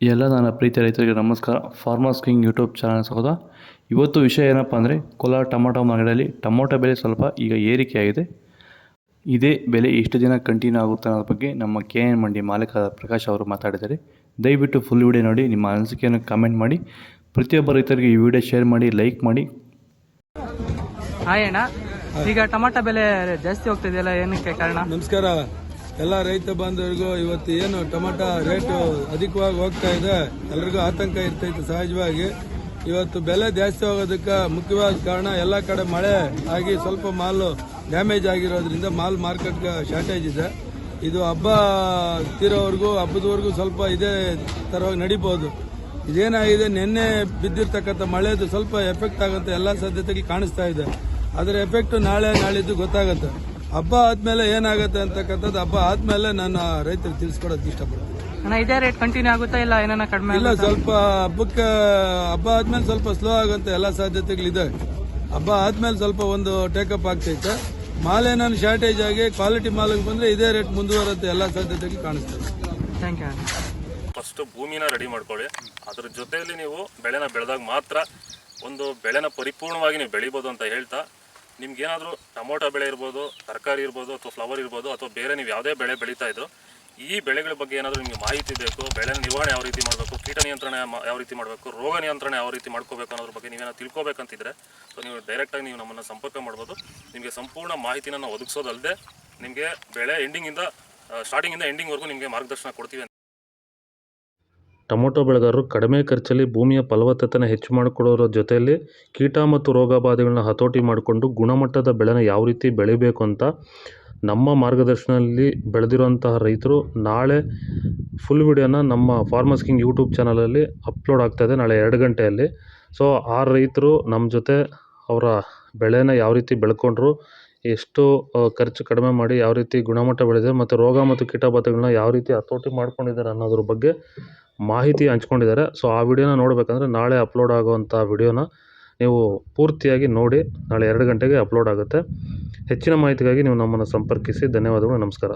ಎಲ್ಲ ನನ್ನ ಪ್ರೀತಿಯ ರೈತರಿಗೆ ನಮಸ್ಕಾರ. ಫಾರ್ಮರ್ಸ್ ಕಿಂಗ್ ಯೂಟ್ಯೂಬ್ ಚಾನಲ್ ಸ್ವಾಗತ. ಇವತ್ತು ವಿಷಯ ಏನಪ್ಪ ಅಂದರೆ, ಕೋಲಾರ ಟೊಮೊಟೊ ಮಾರ್ಕೆಟಲ್ಲಿ ಟೊಮೊಟೊ ಬೆಲೆ ಸ್ವಲ್ಪ ಈಗ ಏರಿಕೆಯಾಗಿದೆ. ಇದೇ ಬೆಲೆ ಎಷ್ಟು ದಿನ ಕಂಟಿನ್ಯೂ ಆಗುತ್ತೆ ಅನ್ನೋದ್ರ ಬಗ್ಗೆ ನಮ್ಮ KN ಮಂಡಿ ಮಾಲೀಕರಾದ ಪ್ರಕಾಶ್ ಅವರು ಮಾತಾಡಿದ್ದಾರೆ. ದಯವಿಟ್ಟು ಫುಲ್ ವಿಡಿಯೋ ನೋಡಿ, ನಿಮ್ಮ ಅನಿಸಿಕೆಯನ್ನು ಕಾಮೆಂಟ್ ಮಾಡಿ. ಪ್ರತಿಯೊಬ್ಬ ರೈತರಿಗೆ ಈ ವಿಡಿಯೋ ಶೇರ್ ಮಾಡಿ, ಲೈಕ್ ಮಾಡಿ. ಹಾಯ್ ಅಣ್ಣ, ಈಗ ಟೊಮೊಟೊ ಬೆಲೆ ಜಾಸ್ತಿ ಹೋಗ್ತಿದೆಯಲ್ಲ, ಏನಕ್ಕೆ ಕಾರಣ? ನಮಸ್ಕಾರ ಎಲ್ಲ ರೈತ ಬಾಂಧವರಿಗೂ. ಇವತ್ತು ಏನು ಟೊಮೆಟೊ ರೇಟು ಅಧಿಕವಾಗಿ ಹೋಗ್ತಾ ಇದೆ, ಎಲ್ರಿಗೂ ಆತಂಕ ಇರ್ತೈತೆ ಸಹಜವಾಗಿ. ಇವತ್ತು ಬೆಲೆ ಜಾಸ್ತಿ ಹೋಗೋದಕ್ಕೆ ಮುಖ್ಯವಾದ ಕಾರಣ ಎಲ್ಲ ಕಡೆ ಮಳೆ ಆಗಿ ಸ್ವಲ್ಪ ಮಾಲು ಡ್ಯಾಮೇಜ್ ಆಗಿರೋದ್ರಿಂದ ಮಾಲ್ ಮಾರ್ಕೆಟ್ಗೆ ಶಾರ್ಟೇಜ್ ಇದೆ. ಇದು ಹಬ್ಬ ತೀರೋವರೆಗೂ ಹಬ್ಬದವರೆಗೂ ಸ್ವಲ್ಪ ಇದೇ ತರವಾಗಿ ನಡೀಬಹುದು. ಇದೇನಾಗಿದೆ, ನಿನ್ನೆ ಬಿದ್ದಿರ್ತಕ್ಕಂಥ ಮಳೆದು ಸ್ವಲ್ಪ ಎಫೆಕ್ಟ್ ಆಗುತ್ತೆ ಎಲ್ಲ ಸಾಧ್ಯತೆಗಳು ಕಾಣಿಸ್ತಾ ಇದೆ. ಅದರ ಎಫೆಕ್ಟ್ ನಾಳೆ ನಾಳಿದ್ದು ಗೊತ್ತಾಗುತ್ತೆ. ಹಬ್ಬ ಆದ್ಮೇಲೆ ಏನಾಗುತ್ತೆ ಅಂತಕ್ಕಂಥದ್ದು ಹಬ್ಬ ಆದ್ಮೇಲೆ ನಾನು ರೈತರಿಗೆ ತಿಳಿಸ್ಕೊಡೋಕೆ ಇಷ್ಟಪಡ್ತೀನಿ. ಇದೇ ರೇಟ್ ಕಂಟಿನ್ಯೂ ಆಗುತ್ತಾ ಇಲ್ಲ ಏನಾನ ಕಡಿಮೆ? ಇಲ್ಲ, ಸ್ವಲ್ಪ ಹಬ್ಬಕ್ಕೆ ಹಬ್ಬ ಆದ್ಮೇಲೆ ಸ್ವಲ್ಪ ಸ್ಲೋ ಆಗುತ್ತೆ ಎಲ್ಲ ಸಾಧ್ಯತೆಗಳಿದೆ. ಹಬ್ಬ ಆದ್ಮೇಲೆ ಸ್ವಲ್ಪ ಒಂದು ಟೇಕಪ್ ಆಗ್ತೈತೆ. ಮಾಲ್ ಏನಾನು ಶಾರ್ಟೇಜ್ ಆಗಿ ಕ್ವಾಲಿಟಿ ಮಾಲಿಗೆ ಬಂದ್ರೆ ಇದೇ ರೇಟ್ ಮುಂದುವರುತ್ತೆ ಎಲ್ಲ ಸಾಧ್ಯತೆಗಳು ಕಾಣಿಸ್ತದೆ. Thank you. ಫಸ್ಟ್ ಭೂಮಿನ ರೆಡಿ ಮಾಡ್ಕೊಳ್ಳಿ. ಅದ್ರ ಜೊತೆಯಲ್ಲಿ ನೀವು ಬೆಳೆನ ಬೆಳೆದಾಗ ಮಾತ್ರ ಒಂದು ಬೆಳೆನ ಪರಿಪೂರ್ಣವಾಗಿ ನೀವು ಬೆಳಿಬೋದು ಅಂತ ಹೇಳ್ತಾ, ನಿಮ್ಗೇನಾದರೂ ಟೊಮೊಟೊ ಬೆಳೆ ಇರ್ಬೋದು, ತರಕಾರಿ ಇರ್ಬೋದು, ಅಥವಾ ಫ್ಲವರ್ ಇರ್ಬೋದು, ಅಥವಾ ಬೇರೆ ನೀವು ಯಾವುದೇ ಬೆಳೆ ಬೆಳೀತಾ ಇದ್ರು, ಈ ಬೆಳೆಗಳ ಬಗ್ಗೆ ಏನಾದರೂ ನಿಮಗೆ ಮಾಹಿತಿ ಬೇಕು, ಬೆಳೆ ನಿರ್ವಹಣೆ ಯಾವ ರೀತಿ ಮಾಡಬೇಕು, ಕೀಟ ನಿಯಂತ್ರಣ ಯಾವ ರೀತಿ ಮಾಡಬೇಕು, ರೋಗ ನಿಯಂತ್ರಣ ಯಾವ ರೀತಿ ಮಾಡ್ಕೋಬೇಕು ಅನ್ನೋದ್ರ ಬಗ್ಗೆ ನೀವೇನೋ ತಿಳ್ಕೊಬೇಕಂತಿದ್ರೆ ಸೊ ನೀವು ಡೈರೆಕ್ಟಾಗಿ ನೀವು ನಮ್ಮನ್ನು ಸಂಪರ್ಕ ಮಾಡ್ಬೋದು. ನಿಮಗೆ ಸಂಪೂರ್ಣ ಮಾಹಿತಿನ ನಾವು ಒದಗಿಸೋದಲ್ಲದೆ ನಿಮಗೆ ಬೆಳೆ ಸ್ಟಾರ್ಟಿಂಗಿಂದ ಎಂಡಿಂಗ್ವರೆಗೂ ನಿಮಗೆ ಮಾರ್ಗದರ್ಶನ ಕೊಡ್ತೀವಿ. ಟೊಮೊಟೊ ಬೆಳೆಗಾರರು ಕಡಿಮೆ ಖರ್ಚಲ್ಲಿ ಭೂಮಿಯ ಫಲವತ್ತತೆನ ಹೆಚ್ಚು ಮಾಡಿಕೊಡೋರ ಜೊತೆಯಲ್ಲಿ ಕೀಟ ಮತ್ತು ರೋಗ ಬಾಧೆಗಳನ್ನ ಹತೋಟಿ ಮಾಡಿಕೊಂಡು ಗುಣಮಟ್ಟದ ಬೆಳೆನ ಯಾವ ರೀತಿ ಬೆಳಿಬೇಕು ಅಂತ ನಮ್ಮ ಮಾರ್ಗದರ್ಶನದಲ್ಲಿ ಬೆಳೆದಿರುವಂತಹ ರೈತರು ನಾಳೆ ಫುಲ್ ವಿಡಿಯೋನ ನಮ್ಮ ಫಾರ್ಮರ್ಸ್ ಕಿಂಗ್ ಯೂಟ್ಯೂಬ್ ಚಾನಲಲ್ಲಿ ಅಪ್ಲೋಡ್ ಆಗ್ತಾಯಿದೆ ನಾಳೆ 2 ಗಂಟೆಯಲ್ಲಿ. ಸೊ ಆ ರೈತರು ನಮ್ಮ ಜೊತೆ ಅವರ ಬೆಳೆನ ಯಾವ ರೀತಿ ಬೆಳ್ಕೊಂಡ್ರು, ಎಷ್ಟು ಖರ್ಚು ಕಡಿಮೆ ಮಾಡಿ ಯಾವ ರೀತಿ ಗುಣಮಟ್ಟ ಬೆಳೆದಿದೆ ಮತ್ತು ರೋಗ ಮತ್ತು ಕೀಟಬಾಧೆಗಳನ್ನ ಯಾವ ರೀತಿ ಹತೋಟಿ ಮಾಡ್ಕೊಂಡಿದ್ದಾರೆ ಅನ್ನೋದ್ರ ಬಗ್ಗೆ ಮಾಹಿತಿ ಹಂಚ್ಕೊಂಡಿದ್ದಾರೆ. ಸೊ ಆ ವಿಡಿಯೋನ ನೋಡಬೇಕಂದ್ರೆ ನಾಳೆ ಅಪ್ಲೋಡ್ ಆಗುವಂಥ ವಿಡಿಯೋನ ನೀವು ಪೂರ್ತಿಯಾಗಿ ನೋಡಿ. ನಾಳೆ 2 ಗಂಟೆಗೆ ಅಪ್ಲೋಡ್ ಆಗುತ್ತೆ. ಹೆಚ್ಚಿನ ಮಾಹಿತಿಗಾಗಿ ನೀವು ನಮ್ಮನ್ನು ಸಂಪರ್ಕಿಸಿ. ಧನ್ಯವಾದಗಳು. ನಮಸ್ಕಾರ.